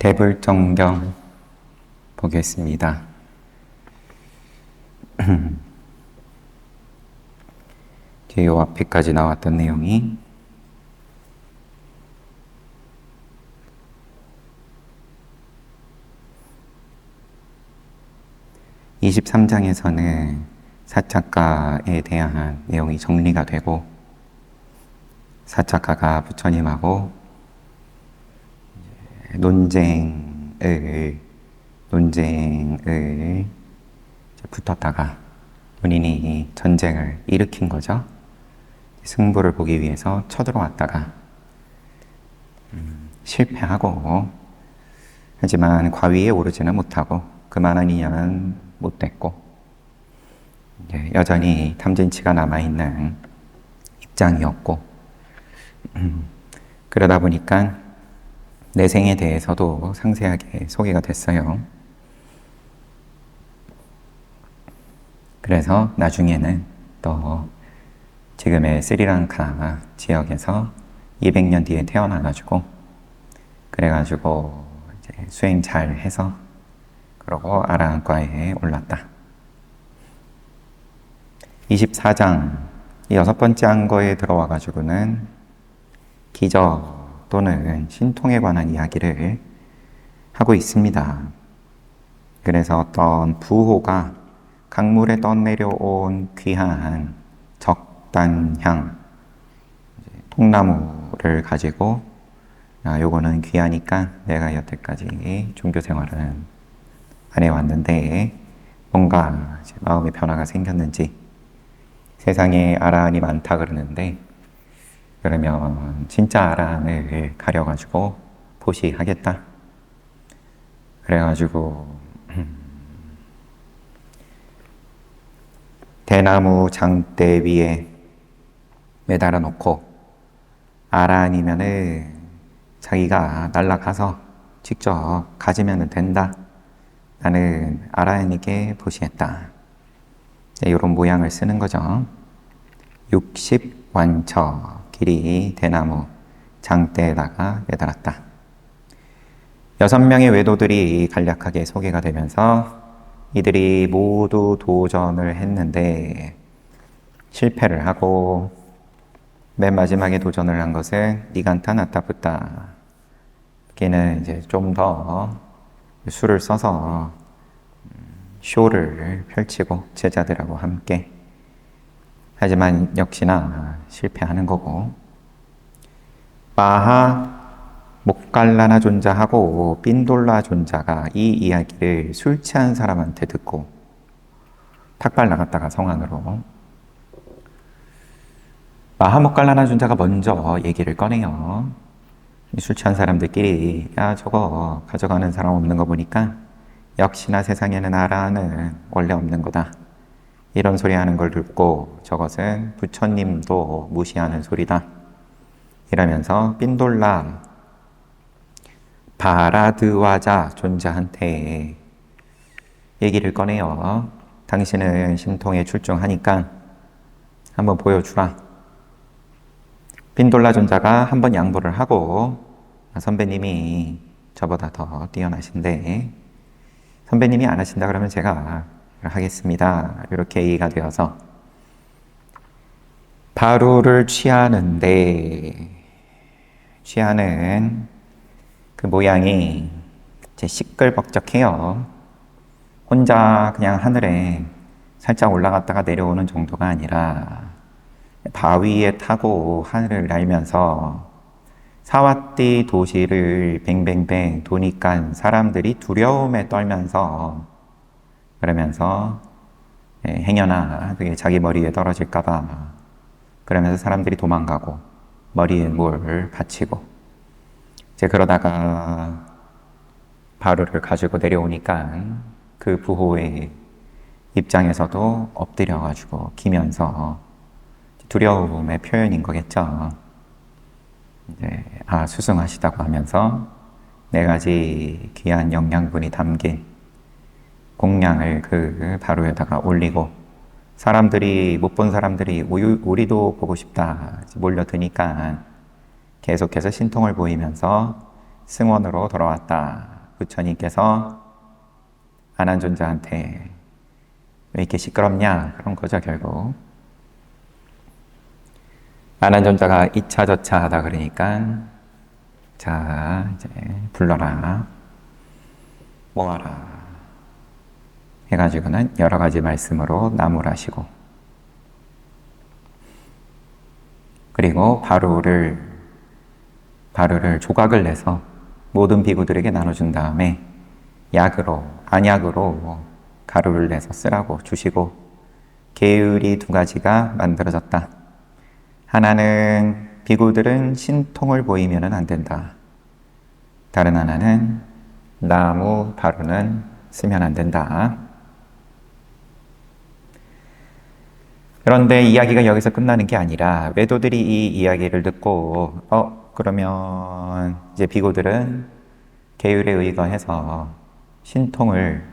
대불정경 보겠습니다. 뒤에 요 앞에까지 나왔던 내용이 23장에서는 사착가에 대한 내용이 정리가 되고, 사착가가 부처님하고 논쟁을 붙었다가 본인이 전쟁을 일으킨 거죠. 승부를 보기 위해서 쳐들어왔다가 실패하고, 하지만 과위에 오르지는 못하고 그만한 인연은 못 됐고, 여전히 탐진치가 남아있는 입장이었고, 그러다 보니까 내생에 대해서도 상세하게 소개가 됐어요. 그래서 나중에는 또 지금의 스리랑카 지역에서 200년 뒤에 태어나가지고, 그래가지고 이제 수행 잘 해서 그러고 아라한과에 올랐다. 24장 이 6번째 안거에 들어와가지고는 기저 또는 신통에 관한 이야기를 하고 있습니다. 그래서 어떤 부호가 강물에 떠내려온 귀한 적단향 통나무를 가지고, 요거는 귀하니까 내가 여태까지 종교 생활은 안 해왔는데 뭔가 마음의 변화가 생겼는지, 세상에 아라한이 많다 그러는데 그러면 진짜 아라한을 가려가지고 보시하겠다. 그래가지고 대나무 장대 위에 매달아 놓고, 아라한이면은 자기가 날아가서 직접 가지면 된다. 나는 아라한에게 보시했다. 이런 모양을 쓰는 거죠. 60완처 길이 대나무 장대에다가 매달았다. 6명의 외도들이 간략하게 소개가 되면서 이들이 모두 도전을 했는데 실패를 하고, 맨 마지막에 도전을 한 것은 니간타 나타붓다. 걔는 이제 좀 더 수를 써서 쇼를 펼치고 제자들하고 함께, 하지만 역시나 실패하는 거고, 마하 목갈라나 존자하고 빈돌라 존자가 이 이야기를 술 취한 사람한테 듣고 탁발 나갔다가 성안으로, 마하 목갈라나 존자가 먼저 얘기를 꺼내요. 술 취한 사람들끼리, 야 저거 가져가는 사람 없는 거 보니까 역시나 세상에는 아라한은 원래 없는 거다. 이런 소리 하는 걸 듣고 저것은 부처님도 무시하는 소리다. 이러면서 빈돌라 바라드와자 존자한테 얘기를 꺼내요. 당신은 신통에 출중하니까 한번 보여주라. 빈돌라 존자가 한번 양보를 하고, 선배님이 저보다 더 뛰어나신데 선배님이 안 하신다 그러면 제가 하겠습니다. 이렇게 얘기가 되어서 바루를 취하는 그 모양이 이제 시끌벅적해요. 혼자 그냥 하늘에 살짝 올라갔다가 내려오는 정도가 아니라 바위에 타고 하늘을 날면서 사와띠 도시를 뱅뱅뱅 도니까 사람들이 두려움에 떨면서, 그러면서 행여나 그게 자기 머리에 떨어질까봐 그러면서 사람들이 도망가고 머리에 뭘 받치고, 이제 그러다가 바루를 가지고 내려오니까 그 부호의 입장에서도 엎드려가지고 기면서 두려움의 표현인 거겠죠. 이제 수승하시다고 하면서 4가지 귀한 영양분이 담긴 공량을 그 바루에다가 올리고, 사람들이, 못 본 사람들이 우리도 보고 싶다 몰려드니까 계속해서 신통을 보이면서 승원으로 돌아왔다. 부처님께서 아난존자한테 왜 이렇게 시끄럽냐 그런 거죠. 결국 아난존자가 이차저차 하다 그러니까 자 이제 불러라 모아라 해가지고는 여러 가지 말씀으로 나무라시고, 그리고 바루를 조각을 내서 모든 비구들에게 나눠준 다음에 안약으로 가루를 내서 쓰라고 주시고, 계율이 두 가지가 만들어졌다. 하나는 비구들은 신통을 보이면 안 된다. 다른 하나는 나무 바루는 쓰면 안 된다. 그런데 이야기가 여기서 끝나는 게 아니라 외도들이 이 이야기를 듣고 그러면 이제 비구들은 계율에 의거해서 신통을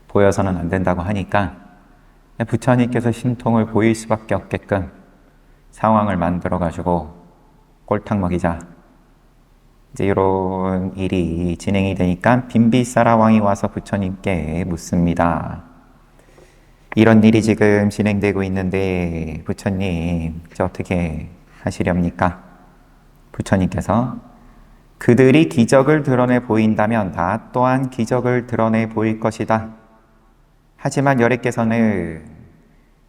보여서는 안 된다고 하니까 부처님께서 신통을 보일 수밖에 없게끔 상황을 만들어 가지고 꼴탕 먹이자, 이제 이런 일이 진행이 되니까 빈비사라 왕이 와서 부처님께 묻습니다. 이런 일이 지금 진행되고 있는데 부처님 이제 어떻게 하시렵니까? 부처님께서 그들이 기적을 드러내 보인다면 나 또한 기적을 드러내 보일 것이다. 하지만 여래께서는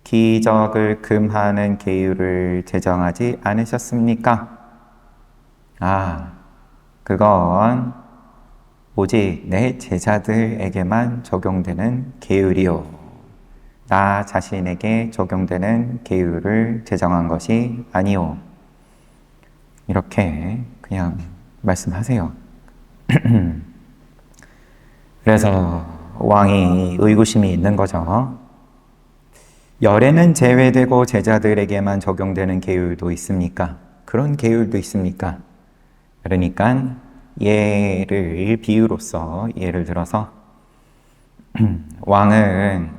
기적을 금하는 계율을 제정하지 않으셨습니까? 그건 오직 내 제자들에게만 적용되는 계율이요, 나 자신에게 적용되는 계율을 제정한 것이 아니오. 이렇게 그냥 말씀하세요. 그래서 왕이 의구심이 있는 거죠. 열애는 제외되고 제자들에게만 적용되는 계율도 있습니까? 그런 계율도 있습니까? 그러니까 예를 비유로서 예를 들어서 왕의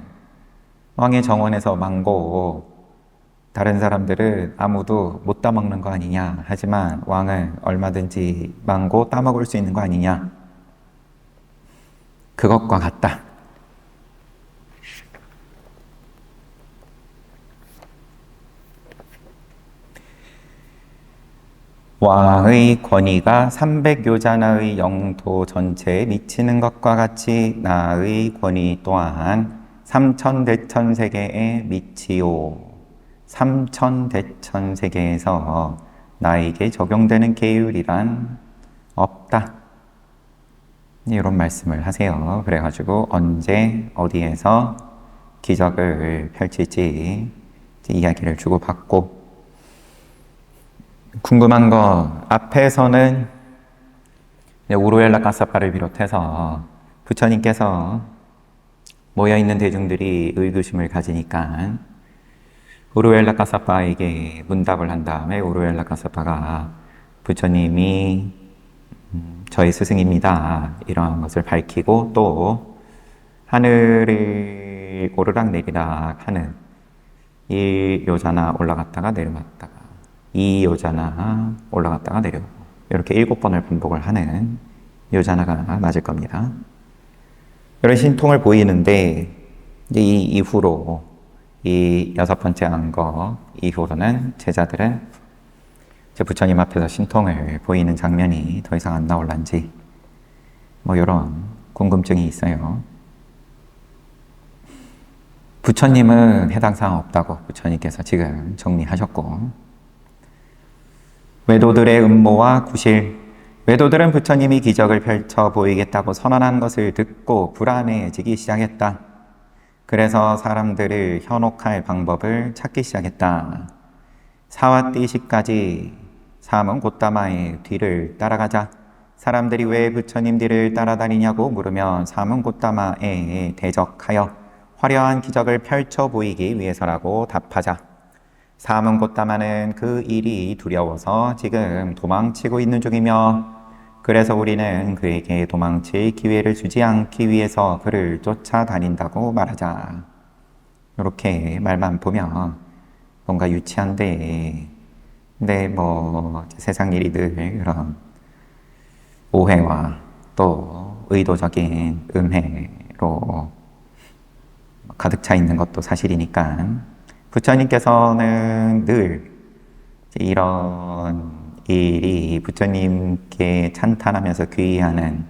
정원에서 망고 다른 사람들은 아무도 못 따먹는 거 아니냐, 하지만 왕은 얼마든지 망고 따먹을 수 있는 거 아니냐, 그것과 같다. 왕의 권위가 300요자나의 영토 전체에 미치는 것과 같이 나의 권위 또한 3천대천세계에 미치오. 3천대천세계에서 나에게 적용되는 계율이란 없다. 이런 말씀을 하세요. 그래가지고 언제 어디에서 기적을 펼칠지 이야기를 주고받고, 궁금한 거 앞에서는 우루엘라 까사파를 비롯해서 부처님께서 모여있는 대중들이 의구심을 가지니까 우루엘라 까사파에게 문답을 한 다음에 우루엘라 까사파가 부처님이 저희 스승입니다, 이런 것을 밝히고, 또 하늘을 오르락 내리락 하는 1요자나 올라갔다가 내려갔다가 2요자나 올라갔다가 내려오고, 이렇게 7번을 반복을 하는 요자나가 맞을 겁니다. 이런 신통을 보이는데, 이제 이 이후로, 이 6번째 안거 이후로는 제자들은 이제 부처님 앞에서 신통을 보이는 장면이 더 이상 안 나올란지 이런 궁금증이 있어요. 부처님은 해당 사항 없다고 부처님께서 지금 정리하셨고, 외도들의 음모와 구실, 외도들은 부처님이 기적을 펼쳐 보이겠다고 선언한 것을 듣고 불안해지기 시작했다. 그래서 사람들을 현혹할 방법을 찾기 시작했다. 사와띠시까지 사문 고따마의 뒤를 따라가자. 사람들이 왜 부처님 뒤를 따라다니냐고 물으면 사문 고따마에 대적하여 화려한 기적을 펼쳐 보이기 위해서라고 답하자. 사문 고따마는 그 일이 두려워서 지금 도망치고 있는 중이며, 그래서 우리는 그에게 도망칠 기회를 주지 않기 위해서 그를 쫓아다닌다고 말하자. 이렇게 말만 보면 뭔가 유치한데, 근데 세상 일이 늘 그런 오해와 또 의도적인 음해로 가득 차 있는 것도 사실이니까 부처님께서는 늘 이런 일이 부처님께 찬탄하면서 귀의하는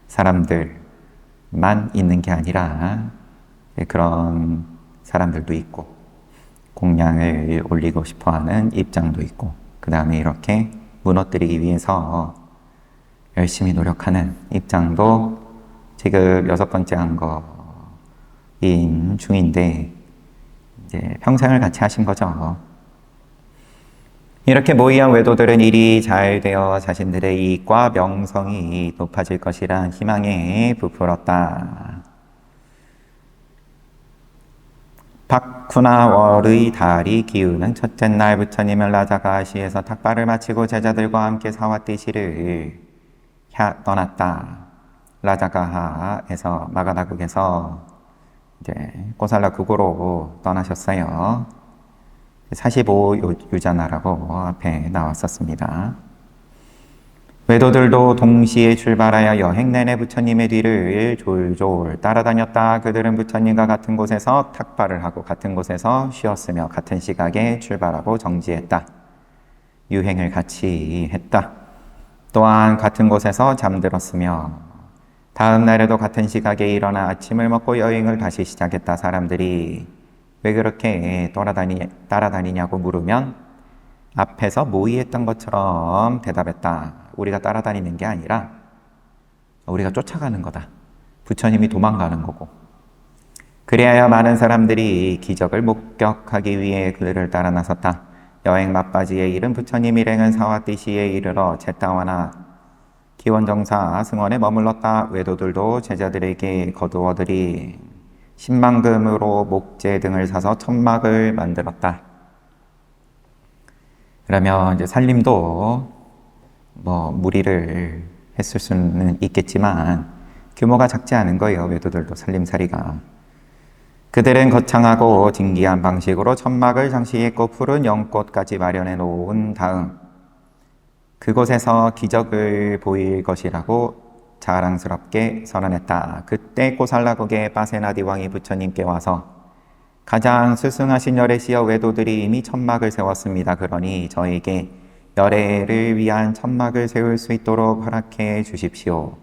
사람들만 있는 게 아니라 그런 사람들도 있고 공양을 올리고 싶어하는 입장도 있고 그 다음에 이렇게 무너뜨리기 위해서 열심히 노력하는 입장도 지금 6번째 한 거인 중인데 이제 평생을 같이 하신 거죠. 이렇게 모의한 외도들은 일이 잘 되어 자신들의 이익과 명성이 높아질 것이란 희망에 부풀었다. 박쿠나월의 달이 기우는 첫째 날 부처님은 라자가시에서 탁발을 마치고 제자들과 함께 사와띠시를 떠났다. 라자가하에서 마가다국에서 이제 꼬살라 국으로 떠나셨어요. 45 유자나라고 앞에 나왔었습니다. 외도들도 동시에 출발하여 여행 내내 부처님의 뒤를 졸졸 따라다녔다. 그들은 부처님과 같은 곳에서 탁발을 하고 같은 곳에서 쉬었으며 같은 시각에 출발하고 정지했다. 유행을 같이 했다. 또한 같은 곳에서 잠들었으며 다음 날에도 같은 시각에 일어나 아침을 먹고 여행을 다시 시작했다. 사람들이 왜 그렇게 따라다니냐고 물으면 앞에서 모의했던 것처럼 대답했다. 우리가 따라다니는 게 아니라 우리가 쫓아가는 거다. 부처님이 도망가는 거고. 그리하여 많은 사람들이 기적을 목격하기 위해 그들을 따라 나섰다. 여행 막바지에 이른 부처님 일행은 사와띠시에 이르러 제타와나 기원정사 승원에 머물렀다. 외도들도 제자들에게 거두어들이 10만 금으로 목재 등을 사서 천막을 만들었다. 그러면 이제 살림도 무리를 했을 수는 있겠지만 규모가 작지 않은 거예요. 외도들도 살림살이가. 그들은 거창하고 진기한 방식으로 천막을 장식했고 푸른 연꽃까지 마련해 놓은 다음 그곳에서 기적을 보일 것이라고 자랑스럽게 선언했다. 그때 고살라국의 빠세나디 왕이 부처님께 와서 가장 스승하신 열애시여 외도들이 이미 천막을 세웠습니다. 그러니 저에게 열애를 위한 천막을 세울 수 있도록 허락해 주십시오.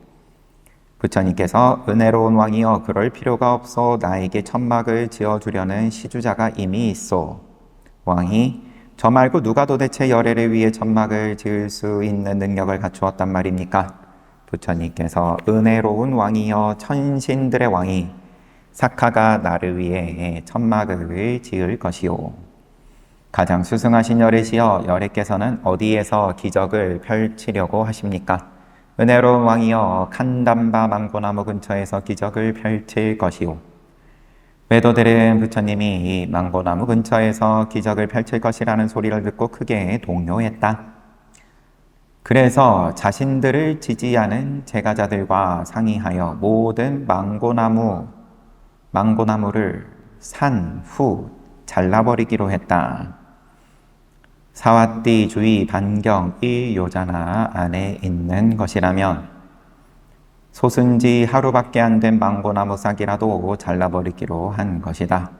부처님께서 은혜로운 왕이여 그럴 필요가 없소. 나에게 천막을 지어주려는 시주자가 이미 있소. 왕이 저 말고 누가 도대체 열애를 위해 천막을 지을 수 있는 능력을 갖추었단 말입니까? 부처님께서 은혜로운 왕이여 천신들의 왕이 사카가 나를 위해 천막을 지을 것이오. 가장 수승하신 열애시여 열애께서는 어디에서 기적을 펼치려고 하십니까? 은혜로운 왕이여 칸담바 망고나무 근처에서 기적을 펼칠 것이오. 외도들은 부처님이 망고나무 근처에서 기적을 펼칠 것이라는 소리를 듣고 크게 동요했다. 그래서 자신들을 지지하는 제가자들과 상의하여 모든 망고나무를 산 후 잘라버리기로 했다. 사와띠 주위 반경 1요자나 안에 있는 것이라면 솟은 지 하루밖에 안 된 망고나무 싹이라도 잘라버리기로 한 것이다.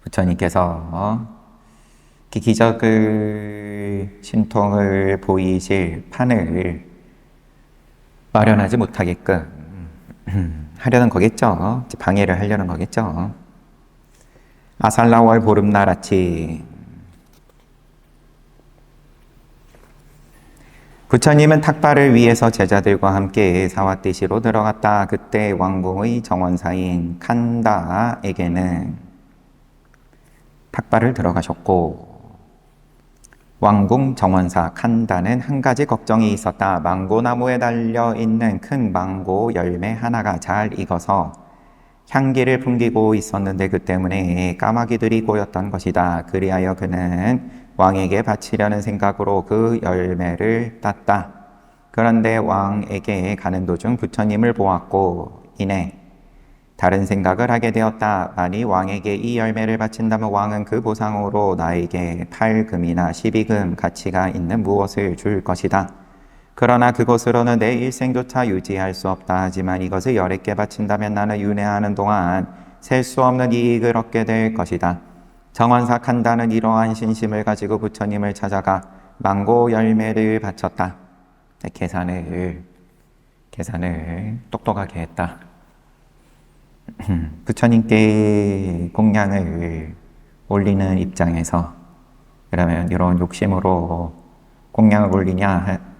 부처님께서 기적을 신통을 보이실 판을 마련하지 못하게끔 하려는 거겠죠. 방해를 하려는 거겠죠. 아살라월 보름날 아침 부처님은 탁발을 위해서 제자들과 함께 사와띠시로 들어갔다. 그때 왕궁의 정원사인 칸다에게는 탁발을 들어가셨고 왕궁 정원사 칸다는 한 가지 걱정이 있었다. 망고나무에 달려있는 큰 망고 열매 하나가 잘 익어서 향기를 풍기고 있었는데 그 때문에 까마귀들이 꼬였던 것이다. 그리하여 그는 왕에게 바치려는 생각으로 그 열매를 땄다. 그런데 왕에게 가는 도중 부처님을 보았고 이내 다른 생각을 하게 되었다. 만일 왕에게 이 열매를 바친다면 왕은 그 보상으로 나에게 8금이나 12금 가치가 있는 무엇을 줄 것이다. 그러나 그것으로는 내 일생조차 유지할 수 없다. 하지만 이것을 열액게 바친다면 나는 윤회하는 동안 셀 수 없는 이익을 얻게 될 것이다. 정원삭 한다는 이러한 신심을 가지고 부처님을 찾아가 망고 열매를 바쳤다. 계산을 똑똑하게 했다. 부처님께 공양을 올리는 입장에서 그러면 이런 욕심으로 공양을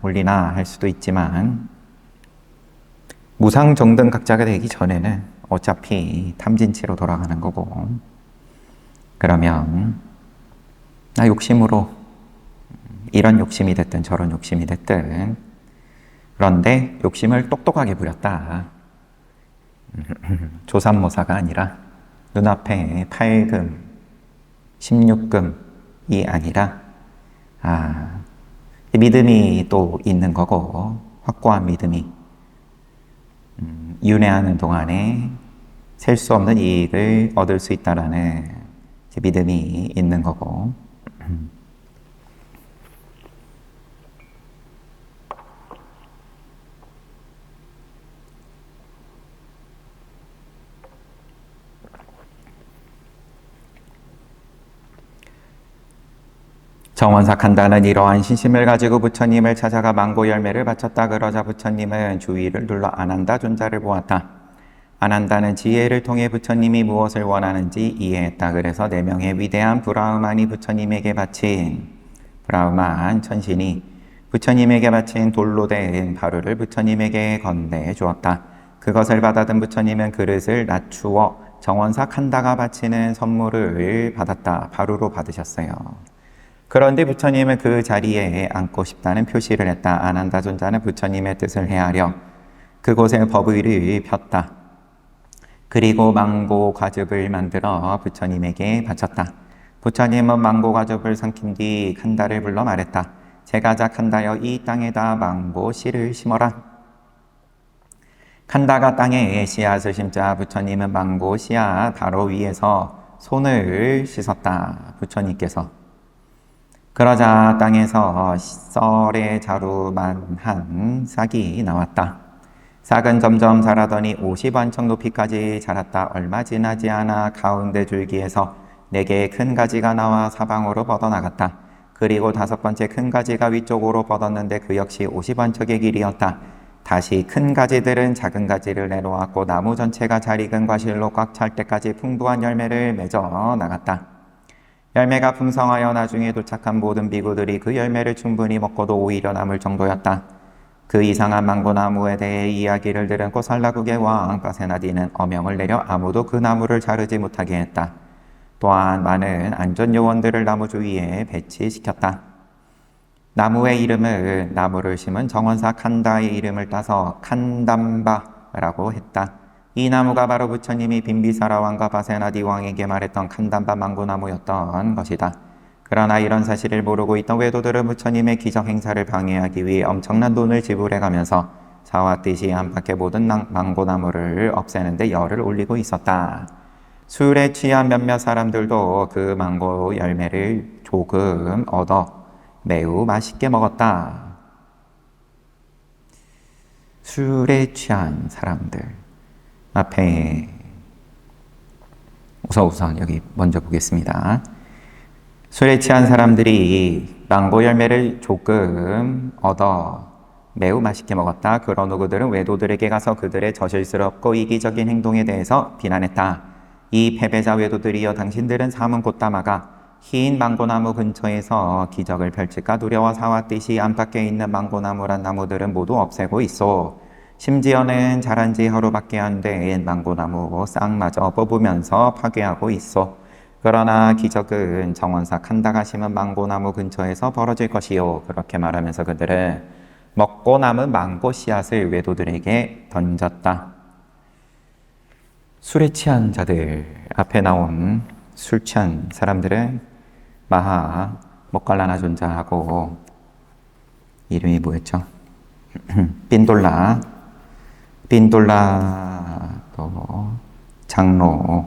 올리나 할 수도 있지만 무상정등각자가 되기 전에는 어차피 탐진치로 돌아가는 거고, 그러면 나 욕심으로 이런 욕심이 됐든 저런 욕심이 됐든, 그런데 욕심을 똑똑하게 부렸다. 조삼모사가 아니라 눈앞에 8금, 16금이 아니라 믿음이 또 있는 거고, 확고한 믿음이 윤회하는 동안에 셀 수 없는 이익을 얻을 수 있다라는 믿음이 있는 거고, 정원삭한다는 이러한 신심을 가지고 부처님을 찾아가 망고 열매를 바쳤다. 그러자 부처님은 주위를 둘러 안한다 존자를 보았다. 안한다는 지혜를 통해 부처님이 무엇을 원하는지 이해했다. 그래서 4명의 위대한 브라흐만이 부처님에게 바친 브라흐만 천신이 부처님에게 바친 돌로 된 바루를 부처님에게 건네주었다. 그것을 받아든 부처님은 그릇을 낮추어 정원삭한다가 바치는 선물을 받았다. 바루로 받으셨어요. 그런데 부처님은 그 자리에 앉고 싶다는 표시를 했다. 안한다 존자는 부처님의 뜻을 헤아려 그곳에 법의를 폈다. 그리고 망고 과즙을 만들어 부처님에게 바쳤다. 부처님은 망고 과즙을 삼킨 뒤 칸다를 불러 말했다. 제가자 칸다여 이 땅에다 망고 씨를 심어라. 칸다가 땅에 씨앗을 심자 부처님은 망고 씨앗 바로 위에서 손을 씻었다. 부처님께서. 그러자 땅에서 썰의 자루만한 싹이 나왔다. 싹은 점점 자라더니 50원청 높이까지 자랐다. 얼마 지나지 않아 가운데 줄기에서 4개의 큰 가지가 나와 사방으로 뻗어나갔다. 그리고 5번째 큰 가지가 위쪽으로 뻗었는데 그 역시 50원척의 길이었다. 다시 큰 가지들은 작은 가지를 내놓았고 나무 전체가 잘 익은 과실로 꽉 찰 때까지 풍부한 열매를 맺어 나갔다. 열매가 풍성하여 나중에 도착한 모든 비구들이 그 열매를 충분히 먹고도 오히려 남을 정도였다. 그 이상한 망고나무에 대해 이야기를 들은 코살라국의 왕 바세나디는 어명을 내려 아무도 그 나무를 자르지 못하게 했다. 또한 많은 안전요원들을 나무 주위에 배치시켰다. 나무의 이름은 나무를 심은 정원사 칸다의 이름을 따서 칸담바라고 했다. 이 나무가 바로 부처님이 빈비사라 왕과 바세나디 왕에게 말했던 칸담바 망고나무였던 것이다. 그러나 이런 사실을 모르고 있던 외도들은 부처님의 기적 행사를 방해하기 위해 엄청난 돈을 지불해가면서 사와띠시 안팎의 모든 망고나무를 없애는데 열을 올리고 있었다. 술에 취한 몇몇 사람들도 그 망고 열매를 조금 얻어 매우 맛있게 먹었다. 술에 취한 사람들 앞에 우선 여기 먼저 보겠습니다. 술에 취한 사람들이 망고 열매를 조금 얻어 매우 맛있게 먹었다. 그런 후 그들은 외도들에게 가서 그들의 저실스럽고 이기적인 행동에 대해서 비난했다. 이 패배자 외도들이여 당신들은 사문 곧다마가 흰 망고나무 근처에서 기적을 펼칠까 두려워 사와띠시 안팎에 있는 망고나무란 나무들은 모두 없애고 있어. 심지어는 자란 지 하루밖에 안 된 망고나무 싹마저 뽑으면서 파괴하고 있어. 그러나 기적은 정원사 칸다가 심은 망고나무 근처에서 벌어질 것이요. 그렇게 말하면서 그들은 먹고 남은 망고 씨앗을 외도들에게 던졌다. 술에 취한 자들, 앞에 나온 술 취한 사람들은 마하 모칼라나 존자하고 이름이 뭐였죠? 빈돌라 또 장로에게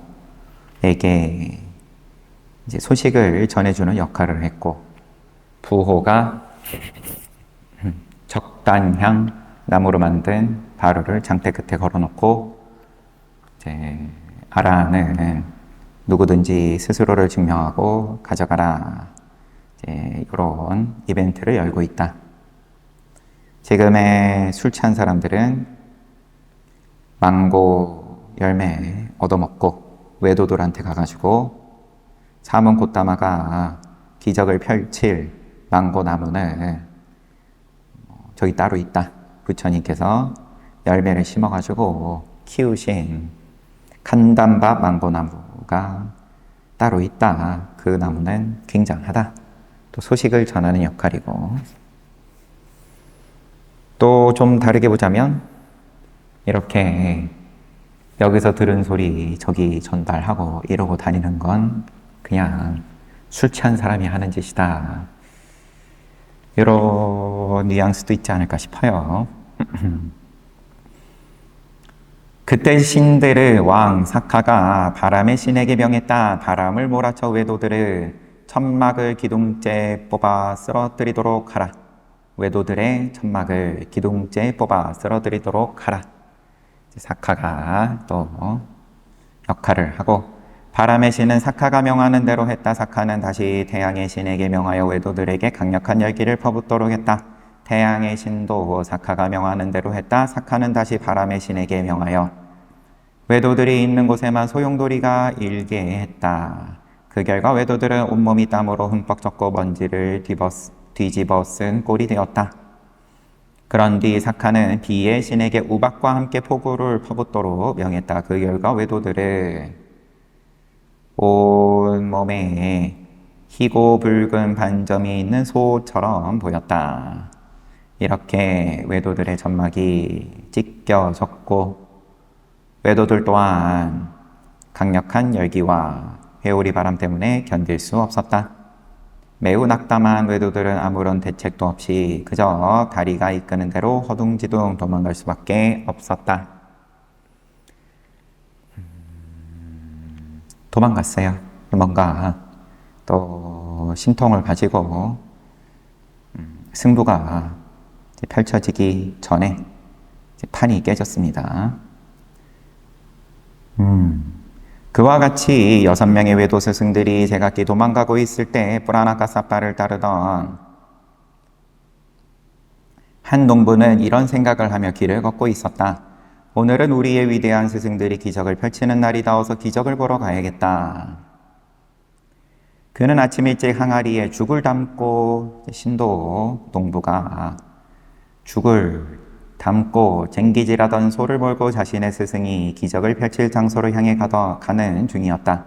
이제 소식을 전해주는 역할을 했고, 부호가 억단향 나무로 만든 바루를 장대 끝에 걸어놓고 이제 아라는 누구든지 스스로를 증명하고 가져가라. 이제 이런 이벤트를 열고 있다. 지금의 술 취한 사람들은 망고 열매 얻어먹고 외도들한테 가가지고 사문 곶다마가 기적을 펼칠 망고 나무는 저기 따로 있다. 부처님께서 열매를 심어가지고 키우신 칸담바 망고나무가 따로 있다. 그 나무는 굉장하다. 또 소식을 전하는 역할이고, 또 좀 다르게 보자면 이렇게 여기서 들은 소리 저기 전달하고 이러고 다니는 건 그냥 술 취한 사람이 하는 짓이다. 이런 뉘앙스도 있지 않을까 싶어요. 그때 신들의 왕 사카가 바람의 신에게 명했다. 바람을 몰아쳐 외도들의 천막을 기둥째 뽑아 쓰러뜨리도록 하라. 외도들의 천막을 기둥째 뽑아 쓰러뜨리도록 하라. 사카가 또 역할을 하고, 바람의 신은 사카가 명하는 대로 했다. 사카는 다시 태양의 신에게 명하여 외도들에게 강력한 열기를 퍼붓도록 했다. 태양의 신도 사카가 명하는 대로 했다. 사카는 다시 바람의 신에게 명하여 외도들이 있는 곳에만 소용돌이가 일게 했다. 그 결과 외도들은 온몸이 땀으로 흠뻑 젖고 먼지를 뒤집어 쓴 꼴이 되었다. 그런 뒤 사카는 비의 신에게 우박과 함께 폭우를 퍼붓도록 명했다. 그 결과 외도들은 온몸에 희고 붉은 반점이 있는 소처럼 보였다. 이렇게 외도들의 점막이 찢겨졌고, 외도들 또한 강력한 열기와 회오리 바람 때문에 견딜 수 없었다. 매우 낙담한 외도들은 아무런 대책도 없이 그저 다리가 이끄는 대로 허둥지둥 도망갈 수밖에 없었다. 도망갔어요. 뭔가 또 신통을 가지고 승부가 펼쳐지기 전에 판이 깨졌습니다. 그와 같이 6명의 외도 스승들이 제각기 도망가고 있을 때 뿌라나카사빠를 따르던 한 농부는 이런 생각을 하며 길을 걷고 있었다. 오늘은 우리의 위대한 스승들이 기적을 펼치는 날이다. 어서 기적을 보러 가야겠다. 그는 아침 일찍 항아리에 죽을 담고, 신도 농부가 죽을 담고 쟁기질하던 소를 몰고 자신의 스승이 기적을 펼칠 장소로 향해 가는 중이었다.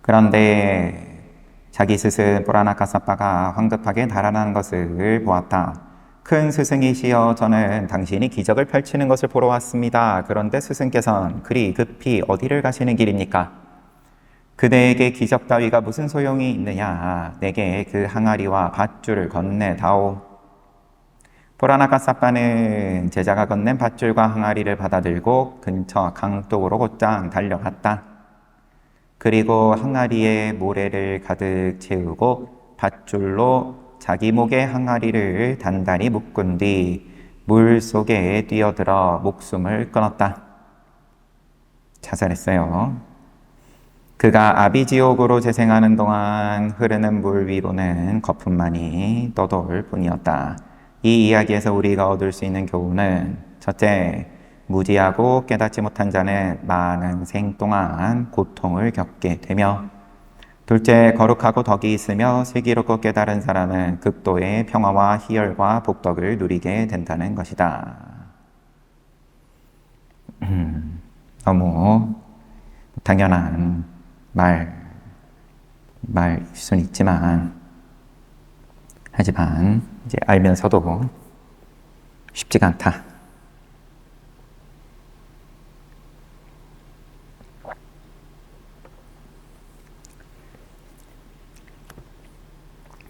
그런데 자기 스승 뿌라나카사빠가 황급하게 달아나는 것을 보았다. 큰 스승이시여, 저는 당신이 기적을 펼치는 것을 보러 왔습니다. 그런데 스승께서는 그리 급히 어디를 가시는 길입니까? 그대에게 기적 따위가 무슨 소용이 있느냐? 내게 그 항아리와 밧줄을 건네다오. 뿌라나카사빠는 제자가 건넨 밧줄과 항아리를 받아들고 근처 강둑으로 곧장 달려갔다. 그리고 항아리에 모래를 가득 채우고 밧줄로 자기 목에 항아리를 단단히 묶은 뒤 물 속에 뛰어들어 목숨을 끊었다. 자살했어요. 그가 아비지옥으로 재생하는 동안 흐르는 물 위로는 거품만이 떠돌 뿐이었다. 이 이야기에서 우리가 얻을 수 있는 교훈은, 첫째, 무지하고 깨닫지 못한 자는 많은 생 동안 고통을 겪게 되며, 둘째, 거룩하고 덕이 있으며 슬기롭고 깨달은 사람은 극도의 평화와 희열과 복덕을 누리게 된다는 것이다. 너무 당연한 말일 수는 있지만, 하지만 이제 알면서도 쉽지가 않다.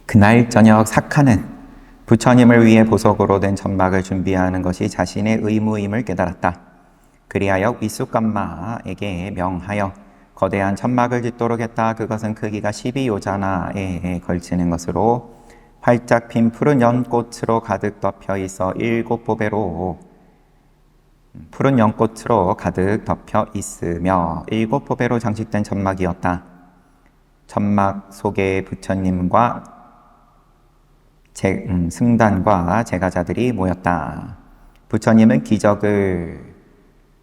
그날 저녁 사카는 부처님을 위해 보석으로 된 천막을 준비하는 것이 자신의 의무임을 깨달았다. 그리하여 위수감마에게 명하여 거대한 천막을 짓도록 했다. 그것은 크기가 12요자나에 걸치는 것으로 활짝 핀 푸른 연꽃으로 가득 덮여 있어 7보배로 푸른 연꽃으로 가득 덮여 있으며 7보배로 장식된 천막이었다. 천막 속에 부처님과 승단과 제가자들이 모였다. 부처님은 기적을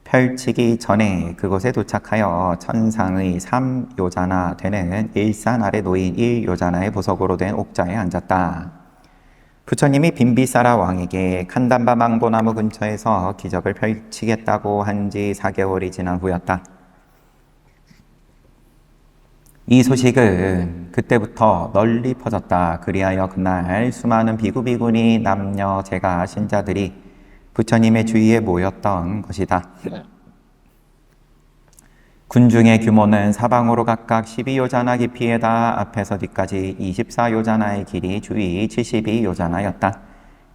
펼치기 전에 그곳에 도착하여 천상의 3요자나 되는 일산 아래 놓인 1요자나의 보석으로 된 옥자에 앉았다. 부처님이 빈비사라 왕에게 칸담바 망보나무 근처에서 기적을 펼치겠다고 한 지 4개월이 지난 후였다. 이 소식은 그때부터 널리 퍼졌다. 그리하여 그날 수많은 비구 비구니 남녀 제가 신자들이 부처님의 주위에 모였던 것이다. 군중의 규모는 사방으로 각각 12요자나 깊이에다 앞에서 뒤까지 24요자나의 길이 주위 72요자나였다.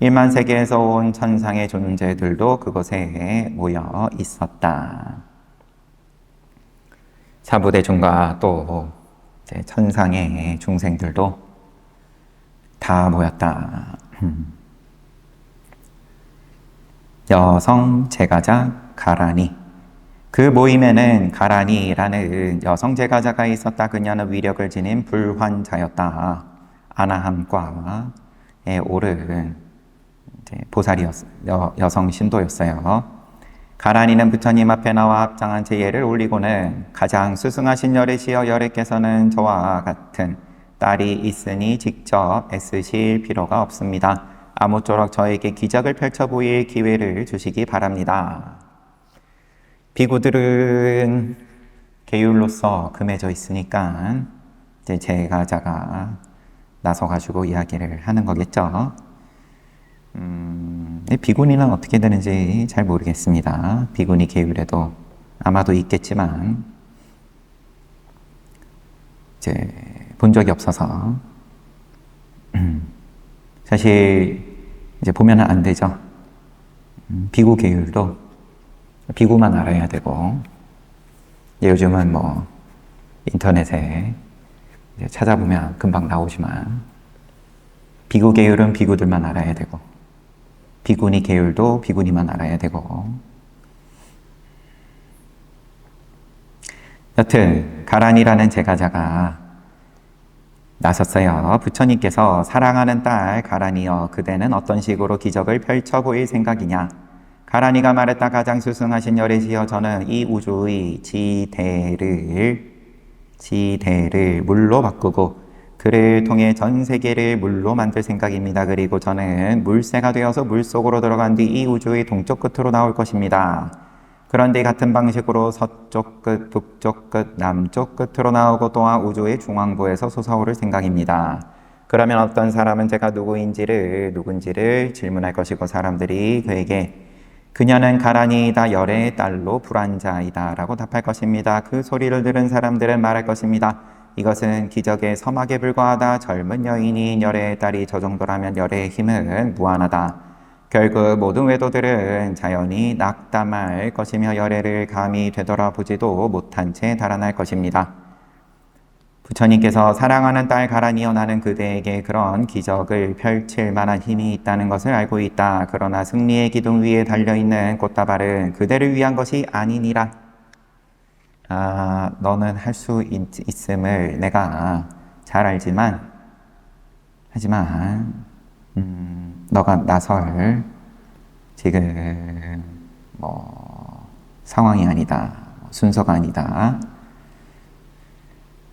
1만 세계에서 온 천상의 존재들도 그곳에 모여 있었다. 사부대중과 또 천상의 중생들도 다 모였다. 여성 제가자 가라니. 그 모임에는 가라니라는 여성 제가자가 있었다. 그녀는 위력을 지닌 불환자였다. 아나함과에 오른 여성 신도였어요. 가라니는 부처님 앞에 나와 합장한 채 예를 올리고는 가장 수승하신 열애시여, 열애께서는 저와 같은 딸이 있으니 직접 애쓰실 필요가 없습니다. 아무쪼록 저에게 기적을 펼쳐 보일 기회를 주시기 바랍니다. 비구들은 계율로서 금해져 있으니까 이제 제가자가 나서가지고 이야기를 하는 거겠죠. 비구니는 어떻게 되는지 잘 모르겠습니다. 비구니 계율에도 아마도 있겠지만 이제 본 적이 없어서 사실 이제 보면은 안 되죠. 비구 계율도 비구만 알아야 되고, 요즘은 뭐 인터넷에 이제 찾아보면 금방 나오지만 비구 계율은 비구들만 알아야 되고, 비구니 계율도 비구니만 알아야 되고. 여튼 가란이라는 제가자가 나섰어요. 부처님께서 사랑하는 딸 가란이여, 그대는 어떤 식으로 기적을 펼쳐 보일 생각이냐? 가란이가 말했다. 가장 수승하신 열애시여, 저는 이 우주의 지대를 물로 바꾸고 그를 통해 전 세계를 물로 만들 생각입니다. 그리고 저는 물새가 되어서 물속으로 들어간 뒤 이 우주의 동쪽 끝으로 나올 것입니다. 그런데 같은 방식으로 서쪽 끝, 북쪽 끝, 남쪽 끝으로 나오고 또한 우주의 중앙부에서 솟아오를 생각입니다. 그러면 어떤 사람은 제가 누군지를 질문할 것이고, 사람들이 그에게 그녀는 가란이이다, 열애의 딸로 불환자이다 라고 답할 것입니다. 그 소리를 들은 사람들은 말할 것입니다. 이것은 기적의 서막에 불과하다. 젊은 여인이 열애의 딸이 저 정도라면 열애의 힘은 무한하다. 결국 모든 외도들은 자연히 낙담할 것이며 열애를 감히 되돌아보지도 못한 채 달아날 것입니다. 부처님께서 사랑하는 딸 가란이여, 나는 그대에게 그런 기적을 펼칠 만한 힘이 있다는 것을 알고 있다. 그러나 승리의 기둥 위에 달려있는 꽃다발은 그대를 위한 것이 아니니라. 너는 할 수 있음을 내가 잘 알지만, 너가 나설 지금 상황이 아니다. 순서가 아니다.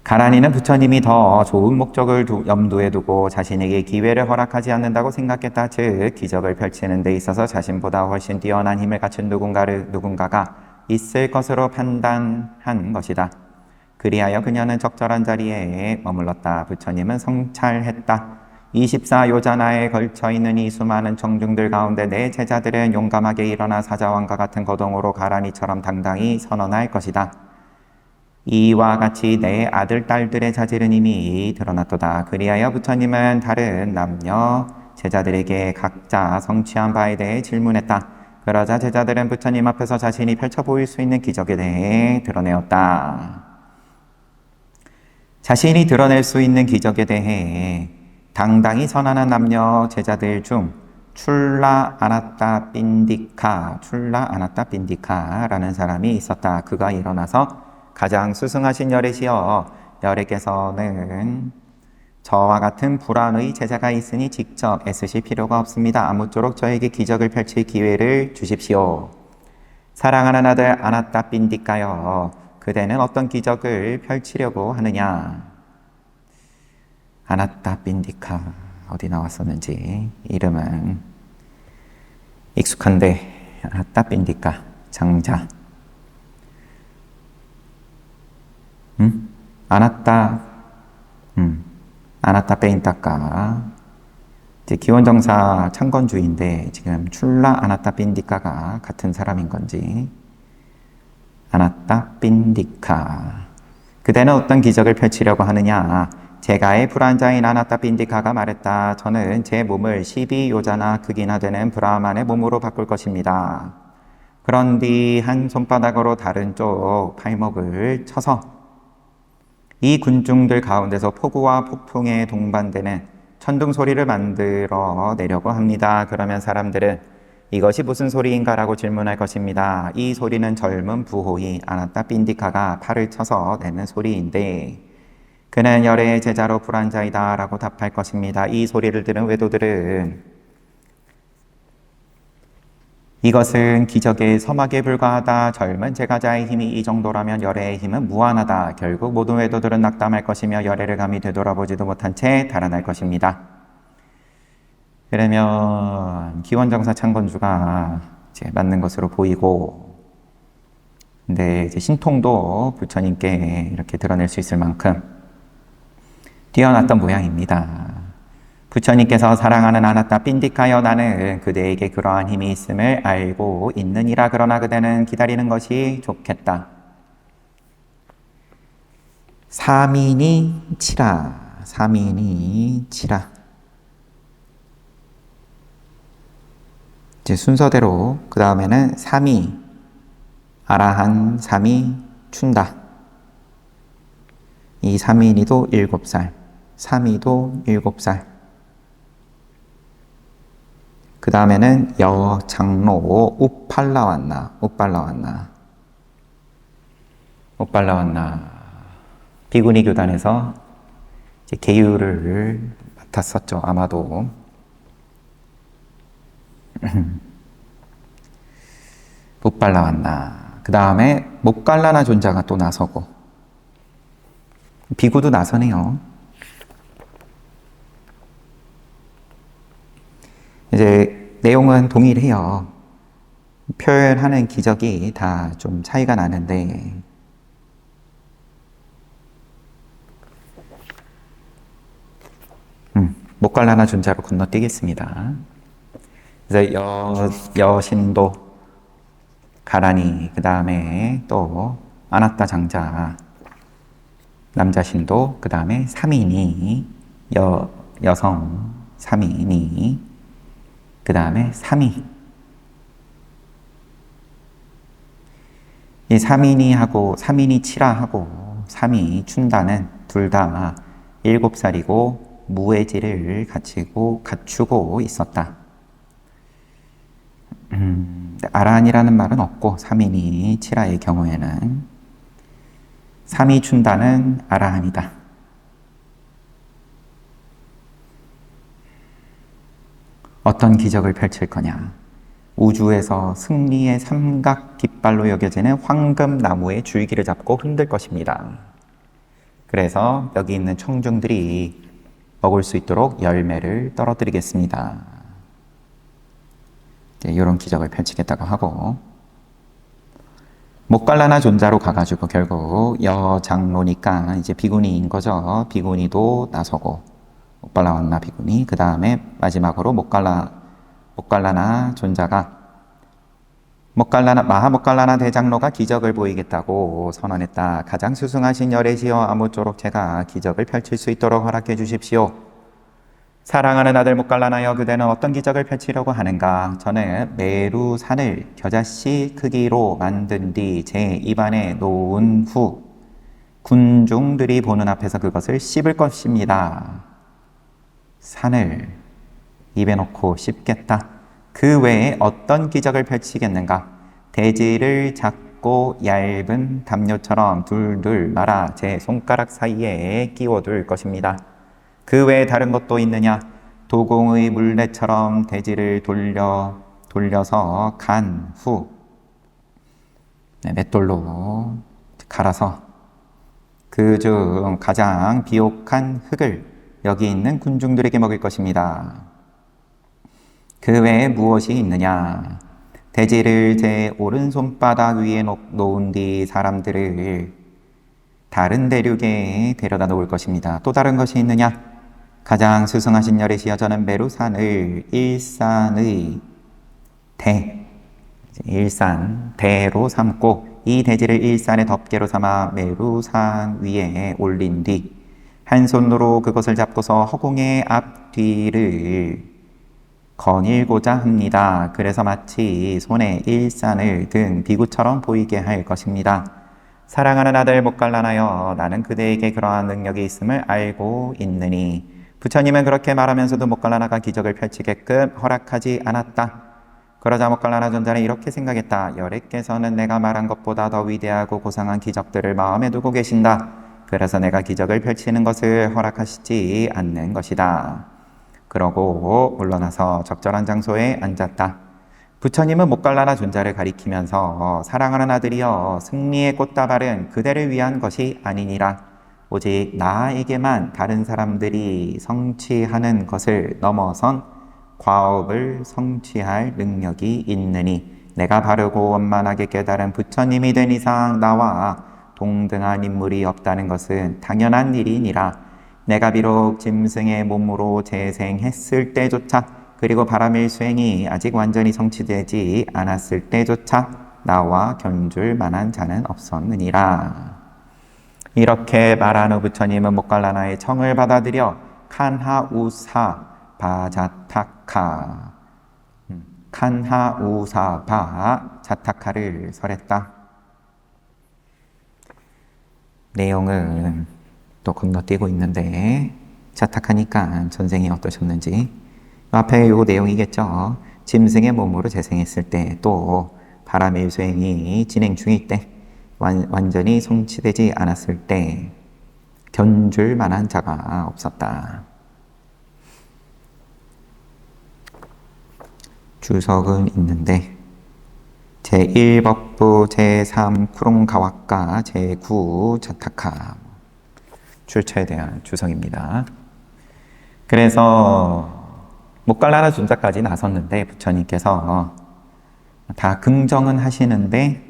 가란이는 부처님이 더 좋은 목적을 염두에 두고 자신에게 기회를 허락하지 않는다고 생각했다. 즉 기적을 펼치는 데 있어서 자신보다 훨씬 뛰어난 힘을 갖춘 누군가가 있을 것으로 판단한 것이다. 그리하여 그녀는 적절한 자리에 머물렀다. 부처님은 성찰했다. 24요자나에 걸쳐있는 이 수많은 청중들 가운데 내 제자들은 용감하게 일어나 사자왕과 같은 거동으로 가란이처럼 당당히 선언할 것이다. 이와 같이 내 아들, 딸들의 자질은 이미 드러났도다. 그리하여 부처님은 다른 남녀 제자들에게 각자 성취한 바에 대해 질문했다. 그러자 제자들은 부처님 앞에서 자신이 펼쳐 보일 수 있는 기적에 대해 드러내었다. 자신이 드러낼 수 있는 기적에 대해 당당히 선하는 남녀 제자들 중 출라 아나타 빈디카라는 사람이 있었다. 그가 일어나서 가장 수승하신 열애시여, 열애께서는 저와 같은 불안의 제자가 있으니 직접 애쓰실 필요가 없습니다. 아무쪼록 저에게 기적을 펼칠 기회를 주십시오. 사랑하는 아들 아나타 빈디카여, 그대는 어떤 기적을 펼치려고 하느냐? 아나타 빈디카, 어디 나왔었는지 이름은 익숙한데, 아나타 빈디카 장자. 아나타 빈디카가 이제 기원정사 창건주인데 지금 출라 아나타 빈디카가 같은 사람인 건지. 아나타 빈디카, 그대는 어떤 기적을 펼치려고 하느냐? 제가의 불안자인 아나타 빈디카가 말했다. 저는 제 몸을 12요자나 크기나 되는 브라만의 몸으로 바꿀 것입니다. 그런 뒤 한 손바닥으로 다른 쪽 팔목을 쳐서 이 군중들 가운데서 폭우와 폭풍에 동반되는 천둥 소리를 만들어 내려고 합니다. 그러면 사람들은 이것이 무슨 소리인가 라고 질문할 것입니다. 이 소리는 젊은 부호인 아나타 빈디카가 팔을 쳐서 내는 소리인데, 그는 열애의 제자로 불안자이다 라고 답할 것입니다. 이 소리를 들은 외도들은 이것은 기적의 서막에 불과하다. 젊은 제자의 힘이 이 정도라면 열애의 힘은 무한하다. 결국 모든 외도들은 낙담할 것이며 열애를 감히 되돌아보지도 못한 채 달아날 것입니다. 그러면 기원정사 창건주가 이제 맞는 것으로 보이고, 근데 이제 신통도 부처님께 이렇게 드러낼 수 있을 만큼 뛰어났던 모양입니다. 부처님께서 사랑하는 아나타 빈디카여, 나는 그대에게 그러한 힘이 있음을 알고 있느니라. 그러나 그대는 기다리는 것이 좋겠다. 사민이 치라. 이제 순서대로 그 다음에는 사미, 아라한 사미 춘다. 이 사민이도 7살, 사미도 7살. 그 다음에는 여장로 우팔라완나. 비구니 교단에서 이제 계율을 맡았었죠, 아마도. 우팔라완나. 그 다음에 목갈라나 존자가 또 나서고, 비구도 나서네요. 이제 내용은 동일해요. 표현하는 기적이 다 좀 차이가 나는데, 목갈라나 존자로 건너뛰겠습니다. 그래서 여신도, 가라니, 그 다음에 또 아나타 장자, 남자신도, 그 다음에 사민이, 여성 사민이, 그 다음에 사미. 이 사민이하고 사민이치라하고 사미 춘다는 둘 다 7살이고 무애지를 갖추고 있었다. 아란이라는 말은 없고, 사민이치라의 경우에는 사미 춘다는 아라한이다. 어떤 기적을 펼칠 거냐? 우주에서 승리의 삼각 깃발로 여겨지는 황금나무의 줄기를 잡고 흔들 것입니다. 그래서 여기 있는 청중들이 먹을 수 있도록 열매를 떨어뜨리겠습니다. 이런 기적을 펼치겠다고 하고, 목갈라나 존자로 가가지고 결국 여장로니까 이제 비구니인 거죠. 비구니도 나서고, 목갈라완나 비구니, 그 다음에 마지막으로 목갈라나 존자가 마하목갈라나 대장로가 기적을 보이겠다고 선언했다. 가장 수승하신 열애시여, 아무쪼록 제가 기적을 펼칠 수 있도록 허락해 주십시오. 사랑하는 아들 목갈라나여, 그대는 어떤 기적을 펼치려고 하는가? 저는 메루산을 겨자씨 크기로 만든 뒤 제 입안에 놓은 후 군중들이 보는 앞에서 그것을 씹을 것입니다. 산을 입에 넣고 씹겠다. 그 외에 어떤 기적을 펼치겠는가? 대지를 작고 얇은 담요처럼 둘둘 말아 제 손가락 사이에 끼워둘 것입니다. 그 외에 다른 것도 있느냐? 도공의 물레처럼 대지를 돌려서 간 후 맷돌로 갈아서 그 중 가장 비옥한 흙을 여기 있는 군중들에게 먹일 것입니다. 그 외에 무엇이 있느냐? 대지를 제 오른손바닥 위에 놓은 뒤 사람들을 다른 대륙에 데려다 놓을 것입니다. 또 다른 것이 있느냐? 가장 스승하신 여리시여 저는 메루산을 일산의 대로 삼고 이 대지를 일산의 덮개로 삼아 메루산 위에 올린 뒤 한 손으로 그것을 잡고서 허공의 앞뒤를 거닐고자 합니다. 그래서 마치 손에 일산을 든 비구처럼 보이게 할 것입니다. 사랑하는 아들 목갈라나여 나는 그대에게 그러한 능력이 있음을 알고 있느니 부처님은 그렇게 말하면서도 목갈라나가 기적을 펼치게끔 허락하지 않았다. 그러자 목갈라나 존자는 이렇게 생각했다. 여래께서는 내가 말한 것보다 더 위대하고 고상한 기적들을 마음에 두고 계신다. 그래서 내가 기적을 펼치는 것을 허락하시지 않는 것이다. 그러고 물러나서 적절한 장소에 앉았다. 부처님은 목갈라나 존자를 가리키면서 사랑하는 아들이여 승리의 꽃다발은 그대를 위한 것이 아니니라. 오직 나에게만 다른 사람들이 성취하는 것을 넘어선 과업을 성취할 능력이 있느니 내가 바르고 원만하게 깨달은 부처님이 된 이상 나와 동등한 인물이 없다는 것은 당연한 일이니라. 내가 비록 짐승의 몸으로 재생했을 때조차 그리고 바람일 수행이 아직 완전히 성취되지 않았을 때조차 나와 견줄 만한 자는 없었느니라. 이렇게 말한 후 부처님은 목갈라나의 청을 받아들여 칸하우사 바자타카 칸하우사 바자타카를 설했다. 내용은 또 건너뛰고 있는데 자탁하니까 전생이 어떠셨는지 앞에 요 내용이겠죠. 짐승의 몸으로 재생했을 때 또 바람의 수행이 진행 중일 때 완전히 성취되지 않았을 때 견줄 만한 자가 없었다. 주석은 있는데 제1법부 제3 쿠룽가와카 제9 자타카 출처에 대한 주석입니다. 그래서 목갈라나 존자까지 나섰는데 부처님께서 다 긍정은 하시는데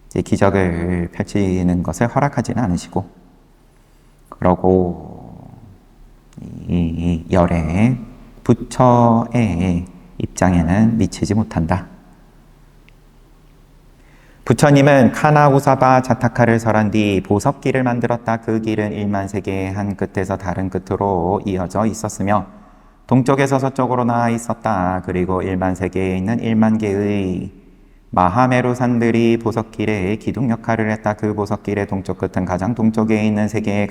이제 기적을 펼치는 것을 허락하지는 않으시고 그러고 이 열애 부처의 입장에는 미치지 못한다. 부처님은 카나우사바 자타카를 설한 뒤 보석길을 만들었다. 그 길은 1만 세계의 한 끝에서 다른 끝으로 이어져 있었으며 동쪽에서 서쪽으로 나아 있었다. 그리고 1만 세계에 있는 1만 개의 마하메루산들이 보석길의 기둥 역할을 했다. 그 보석길의 동쪽 끝은 가장 동쪽에 있는 세계의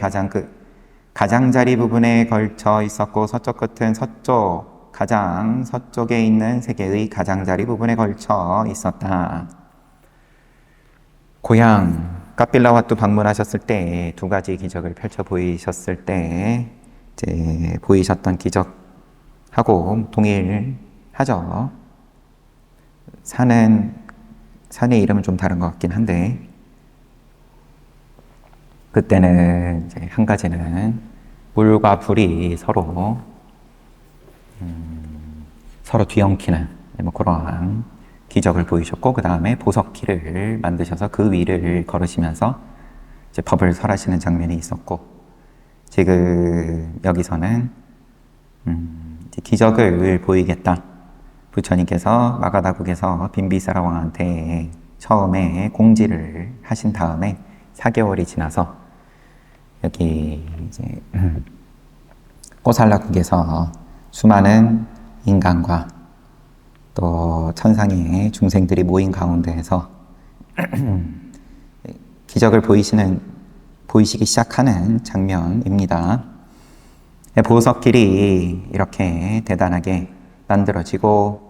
가장자리 부분에 걸쳐 있었고 서쪽 끝은 가장 서쪽에 있는 세계의 가장자리 부분에 걸쳐 있었다. 고향 카필라와투 방문하셨을 때 두 가지 기적을 펼쳐 보이셨을 때 이제 보이셨던 기적하고 동일하죠. 산의 이름은 좀 다른 것 같긴 한데 그때는 이제 한 가지는 물과 불이 서로 뒤엉키는 뭐 그러한 기적을 보이셨고 그 다음에 보석길을 만드셔서 그 위를 걸으시면서 이제 법을 설하시는 장면이 있었고 지금 여기서는 이제 기적을 보이겠다. 부처님께서 마가다국에서 빈비사라 왕한테 처음에 공지를 하신 다음에 4개월이 지나서 여기 이제 꼬살라국에서 수많은 인간과 또 천상의 중생들이 모인 가운데에서 기적을 보이시기 시작하는 장면입니다. 보석길이 이렇게 대단하게 만들어지고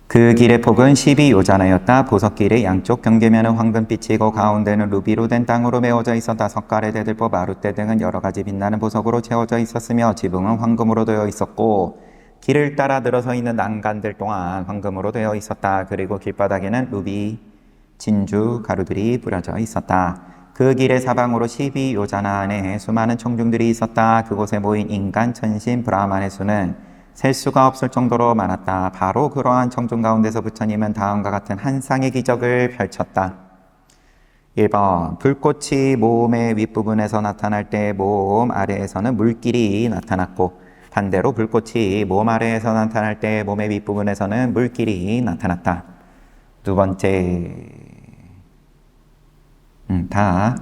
그 길의 폭은 12요자나였다. 보석길의 양쪽 경계면은 황금빛이고 가운데는 루비로 된 땅으로 메워져 있었다. 석가래, 대들보, 마룻대 등은 여러 가지 빛나는 보석으로 채워져 있었으며 지붕은 황금으로 되어 있었고 길을 따라 늘어서 있는 난간들 또한 황금으로 되어 있었다. 그리고 길바닥에는 루비, 진주, 가루들이 뿌려져 있었다. 그 길의 사방으로 12요자나 안에 수많은 청중들이 있었다. 그곳에 모인 인간, 천신, 브라만의 수는 셀 수가 없을 정도로 많았다. 바로 그러한 청중 가운데서 부처님은 다음과 같은 한 쌍의 기적을 펼쳤다. 1번, 불꽃이 몸의 윗부분에서 나타날 때 몸 아래에서는 물길이 나타났고 반대로 불꽃이 몸 아래에서 나타날 때 몸의 윗부분에서는 물길이 나타났다. 두 번째, 다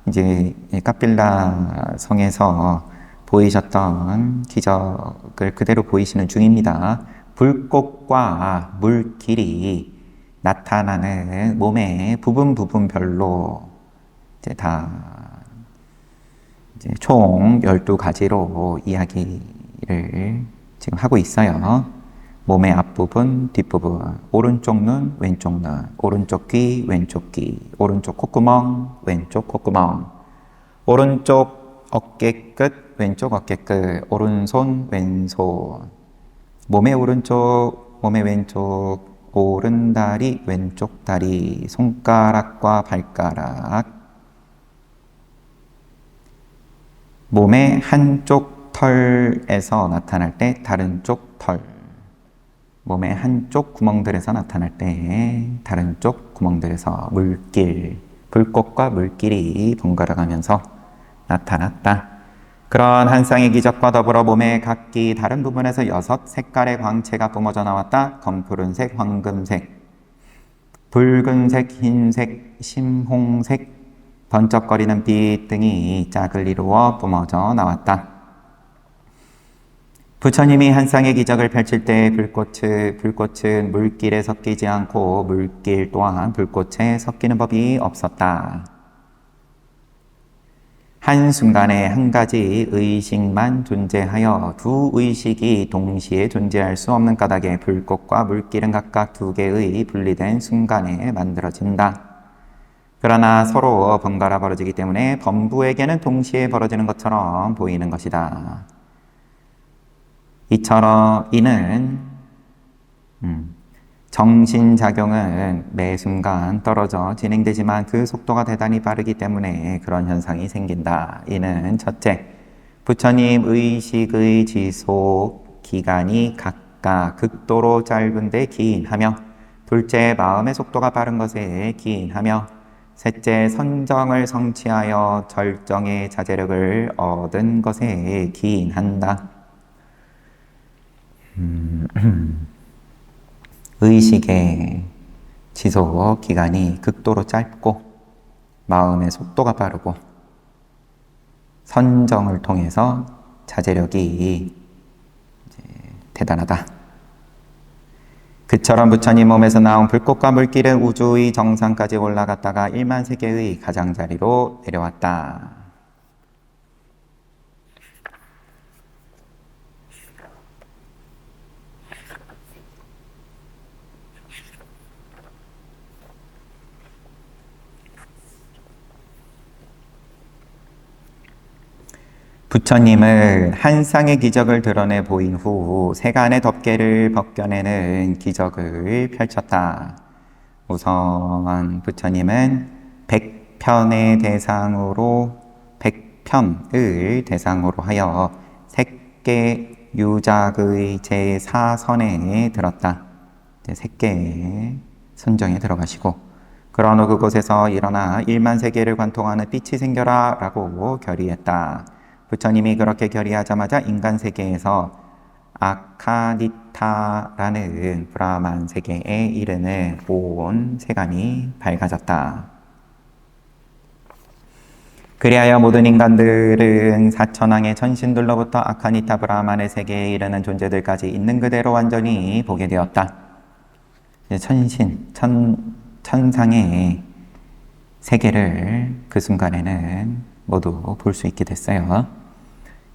이제 카필라 성에서 보이셨던 기적을 그대로 보이시는 중입니다. 불꽃과 물길이 나타나는 몸의 부분별로 이제 다 이제 총 12가지로 이야기를 지금 하고 있어요. 몸의 앞부분, 뒷부분, 오른쪽 눈, 왼쪽 눈, 오른쪽 귀, 왼쪽 귀, 오른쪽 콧구멍, 왼쪽 콧구멍, 오른쪽 어깨 끝, 왼쪽 어깨 끝, 오른손, 왼손, 몸의 오른쪽, 몸의 왼쪽, 오른다리, 왼쪽 다리, 손가락과 발가락, 몸의 한쪽 털에서 나타날 때 다른 쪽 털, 몸의 한쪽 구멍들에서 나타날 때 다른 쪽 구멍들에서 물길, 불꽃과 물길이 번갈아 가면서 나타났다. 그런 한 쌍의 기적과 더불어 몸의 각기 다른 부분에서 6색깔의 광채가 뿜어져 나왔다. 검푸른색, 황금색, 붉은색, 흰색, 심홍색, 번쩍거리는 빛 등이 짝을 이루어 뿜어져 나왔다. 부처님이 한 쌍의 기적을 펼칠 때 불꽃은 물길에 섞이지 않고 물길 또한 불꽃에 섞이는 법이 없었다. 한순간에 한 가지 의식만 존재하여 두 의식이 동시에 존재할 수 없는 까닭에 불꽃과 물길은 각각 두 개의 분리된 순간에 만들어진다. 그러나 서로 번갈아 벌어지기 때문에 범부에게는 동시에 벌어지는 것처럼 보이는 것이다. 이는 정신작용은 매 순간 떨어져 진행되지만 그 속도가 대단히 빠르기 때문에 그런 현상이 생긴다. 이는 첫째, 부처님 의식의 지속 기간이 각각 극도로 짧은데 기인하며, 둘째, 마음의 속도가 빠른 것에 기인하며, 셋째, 선정을 성취하여 절정의 자제력을 얻은 것에 기인한다. 의식의 지속 기간이 극도로 짧고 마음의 속도가 빠르고 선정을 통해서 자제력이 대단하다. 그처럼 부처님 몸에서 나온 불꽃과 물길은 우주의 정상까지 올라갔다가 1만 세계의 가장자리로 내려왔다. 부처님은 한 쌍의 기적을 드러내 보인 후 세간의 덮개를 벗겨내는 기적을 펼쳤다. 우선 부처님은 100편을 대상으로 하여 색계 유작의 제4선에 들었다. 색계 선정에 들어가시고, 그런 후 그곳에서 일어나 1만 세계를 관통하는 빛이 생겨라 라고 결의했다. 부처님이 그렇게 결의하자마자 인간 세계에서 아카니타라는 브라만 세계에 이르는 온 세간이 밝아졌다. 그리하여 모든 인간들은 사천왕의 천신들로부터 아카니타 브라만의 세계에 이르는 존재들까지 있는 그대로 완전히 보게 되었다. 천상의 세계를 그 순간에는 모두 볼 수 있게 됐어요.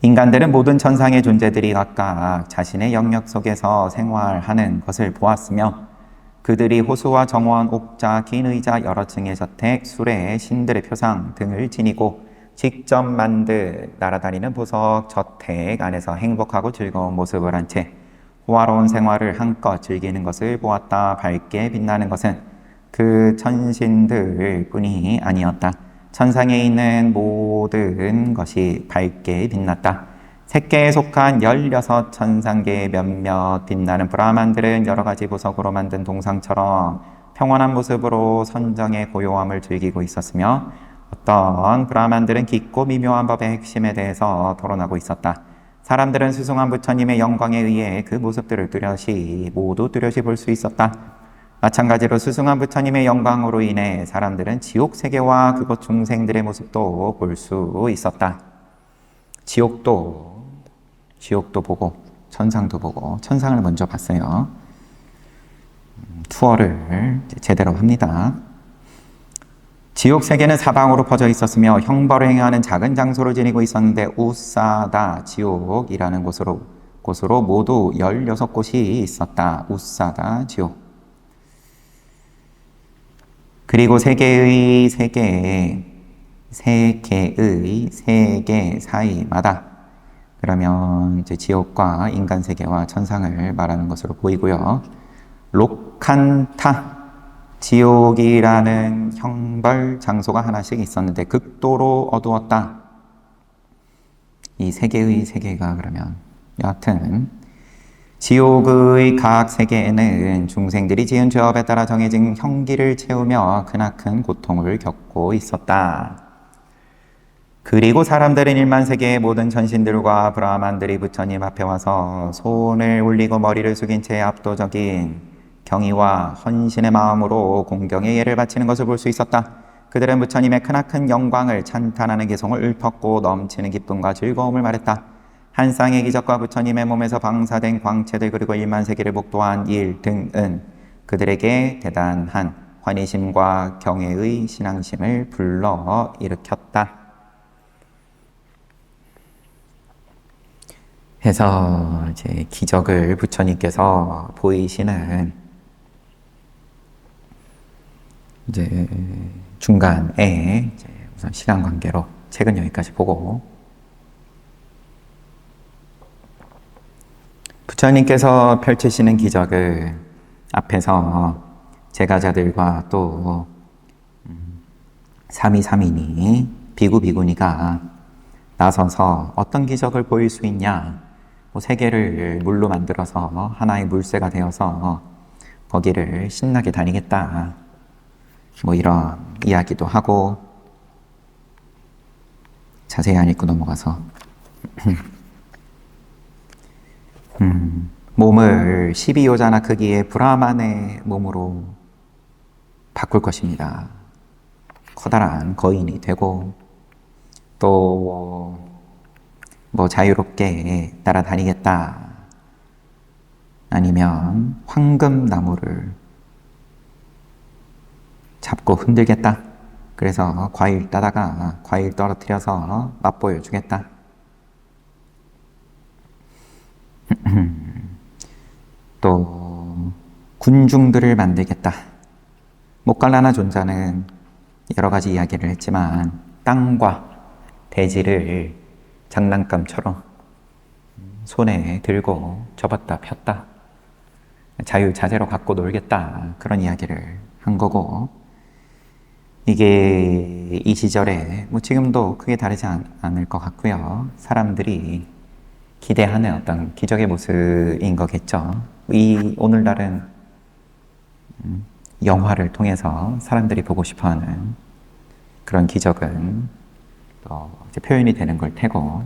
인간들은 모든 천상의 존재들이 각각 자신의 영역 속에서 생활하는 것을 보았으며 그들이 호수와 정원, 옥자, 긴 의자, 여러 층의 저택, 수레, 신들의 표상 등을 지니고 직접 만든 날아다니는 보석, 저택 안에서 행복하고 즐거운 모습을 한 채 호화로운 생활을 한껏 즐기는 것을 보았다. 밝게 빛나는 것은 그 천신들 뿐이 아니었다. 천상에 있는 모든 것이 밝게 빛났다. 색계에 속한 16 천상계의 몇몇 빛나는 브라만들은 여러 가지 보석으로 만든 동상처럼 평온한 모습으로 선정의 고요함을 즐기고 있었으며 어떤 브라만들은 깊고 미묘한 법의 핵심에 대해서 토론하고 있었다. 사람들은 수승한 부처님의 영광에 의해 그 모습들을 모두 뚜렷이 볼 수 있었다. 마찬가지로 수승한 부처님의 영광으로 인해 사람들은 지옥 세계와 그곳 중생들의 모습도 볼 수 있었다. 지옥도 보고 천상도 보고 천상을 먼저 봤어요. 투어를 제대로 합니다. 지옥 세계는 사방으로 퍼져 있었으며 형벌을 행하는 작은 장소를 지니고 있었는데 우사다 지옥이라는 곳으로 모두 16곳이 있었다. 우사다 지옥. 그리고 세계의 세계 사이마다 그러면 이제 지옥과 인간 세계와 천상을 말하는 것으로 보이고요. 록칸타 지옥이라는 형벌 장소가 하나씩 있었는데 극도로 어두웠다. 이 세계가 그러면 여하튼 지옥의 각 세계에는 중생들이 지은 죄업에 따라 정해진 형기를 채우며 크나큰 고통을 겪고 있었다. 그리고 사람들은 1만 세계의 모든 천신들과 브라만들이 부처님 앞에 와서 손을 올리고 머리를 숙인 채 압도적인 경의와 헌신의 마음으로 공경의 예를 바치는 것을 볼 수 있었다. 그들은 부처님의 크나큰 영광을 찬탄하는 개성을 읊었고 넘치는 기쁨과 즐거움을 말했다. 한 쌍의 기적과 부처님의 몸에서 방사된 광채들 그리고 1만 세계를 복도한 일 등은 그들에게 대단한 환희심과 경애의 신앙심을 불러 일으켰다. 해서 이제 기적을 부처님께서 보이시는 이제 중간에 이제 우선 시간 관계로 책은 여기까지 보고 부처님께서 펼치시는 기적을 앞에서 제가자들과 또 삼위삼인이 비구비구니가 나서서 어떤 기적을 보일 수 있냐, 뭐 세계를 물로 만들어서 하나의 물새가 되어서 거기를 신나게 다니겠다, 뭐 이런 이야기도 하고 자세히 안 읽고 넘어가서 몸을 12요자나 크기의 브라만의 몸으로 바꿀 것입니다. 커다란 거인이 되고 또 뭐 자유롭게 날아다니겠다, 아니면 황금나무를 잡고 흔들겠다. 그래서 과일 따다가 과일 떨어뜨려서 맛보여 주겠다. 또 군중들을 만들겠다. 모칼라나 존자는 여러 가지 이야기를 했지만 땅과 대지를 장난감처럼 손에 들고 접었다 폈다, 자유자재로 갖고 놀겠다, 그런 이야기를 한 거고, 이게 이 시절에 뭐 지금도 크게 다르지 않을 것 같고요. 사람들이 기대하는 어떤 기적의 모습인 거겠죠. 오늘날은 영화를 통해서 사람들이 보고 싶어하는 그런 기적은 이제 표현이 되는 걸 테고,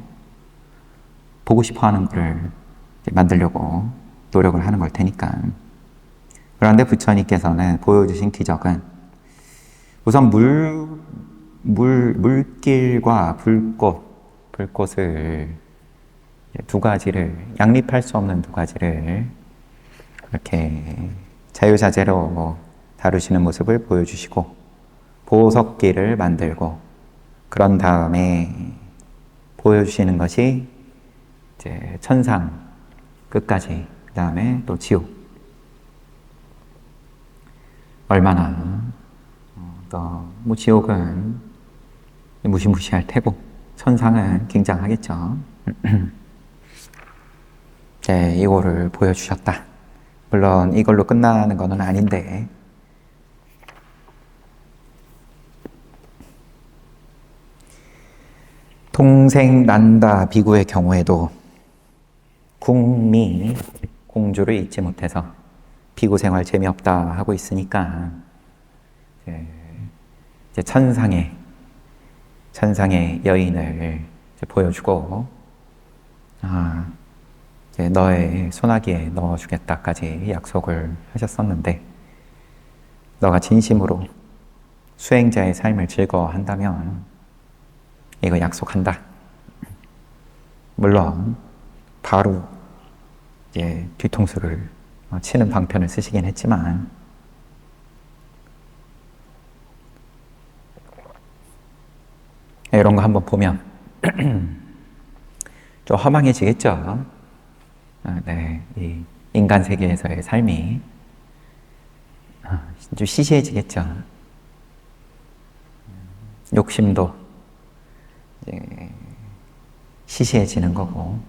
보고 싶어하는 걸 만들려고 노력을 하는 걸 테니까. 그런데 부처님께서는 보여주신 기적은 우선 물길과 불꽃을 두 가지를, 양립할 수 없는 두 가지를 이렇게 자유자재로 다루시는 모습을 보여주시고, 보석기를 만들고 그런 다음에 보여주시는 것이 이제 천상 끝까지, 그 다음에 또 지옥. 얼마나 뭐 지옥은 무시무시할 테고 천상은 굉장하겠죠. 네, 이거를 보여주셨다. 물론 이걸로 끝나는 것은 아닌데 동생 난다 비구의 경우에도 궁미 공주를 잊지 못해서 비구 생활 재미없다 하고 있으니까 이제 천상의 여인을 이제 보여주고 이제 너의 소나기에 넣어주겠다까지 약속을 하셨었는데 너가 진심으로 수행자의 삶을 즐거워한다면 이거 약속한다. 물론 바로 이제 뒤통수를 치는 방편을 쓰시긴 했지만 이런 거 한번 보면 좀 허망해지겠죠. 네, 이 인간 세계에서의 삶이 좀 시시해지겠죠. 욕심도 이제 시시해지는 거고,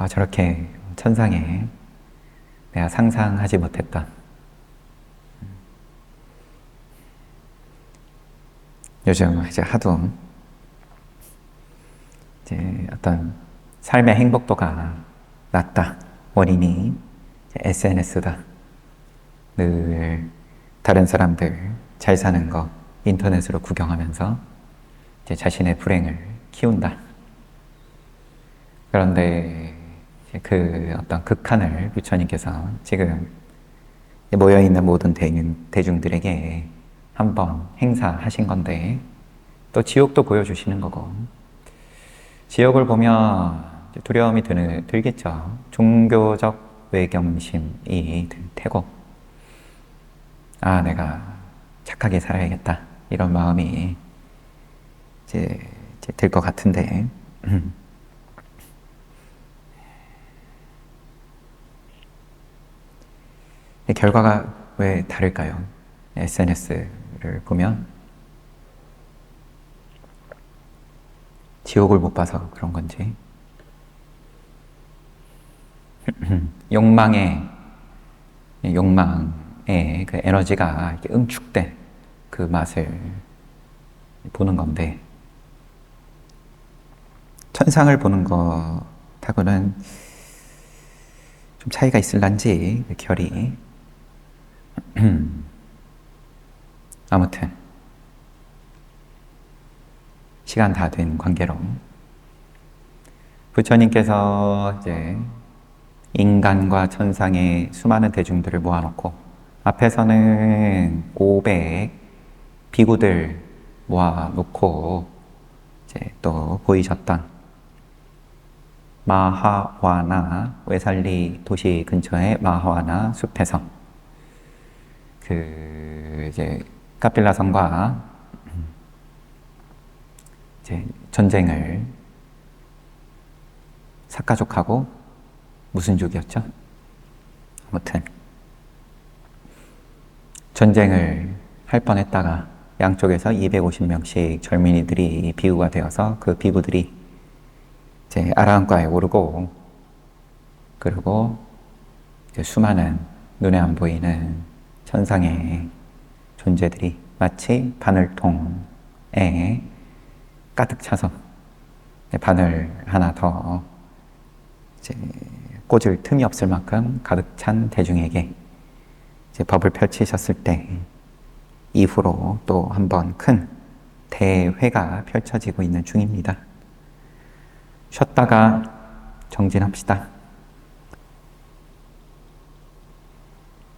저렇게 천상에 내가 상상하지 못했던 요즘 이제 하도 이제 어떤 삶의 행복도가 낮다. 원인이 SNS다. 늘 다른 사람들 잘 사는 거 인터넷으로 구경하면서 이제 자신의 불행을 키운다. 그런데 그 어떤 극한을 부처님께서 지금 모여있는 모든 대중들에게 한번 행사하신 건데 또 지옥도 보여주시는 거고, 지옥을 보면 두려움이 들겠죠. 종교적 외경심이 들 테고, 내가 착하게 살아야겠다 이런 마음이 이제 들 것 같은데 결과가 왜 다를까요? SNS를 보면 지옥을 못 봐서 그런 건지 욕망의 그 에너지가 이렇게 응축된 그 맛을 보는 건데, 천상을 보는 것하고는 좀 차이가 있을란지 그 결이 아무튼 시간 다 된 관계로 부처님께서 이제 인간과 천상의 수많은 대중들을 모아놓고 앞에서는 500 비구들 모아놓고 이제 또 보이셨던 마하와나 외살리 도시 근처의 마하와나 숲에서 그 이제 카필라성과 이제 전쟁을 사가족하고 무슨 족이었죠? 아무튼 전쟁을 할 뻔했다가 양쪽에서 250명씩 젊은이들이 비구가 되어서 그 비구들이 이제 아라한가에 오르고, 그리고 이제 수많은 눈에 안 보이는 천상의 존재들이 마치 바늘통에 가득 차서 바늘 하나 더 이제 꽂을 틈이 없을 만큼 가득 찬 대중에게 이제 법을 펼치셨을 때 이후로 또 한 번 큰 대회가 펼쳐지고 있는 중입니다. 쉬었다가 정진합시다.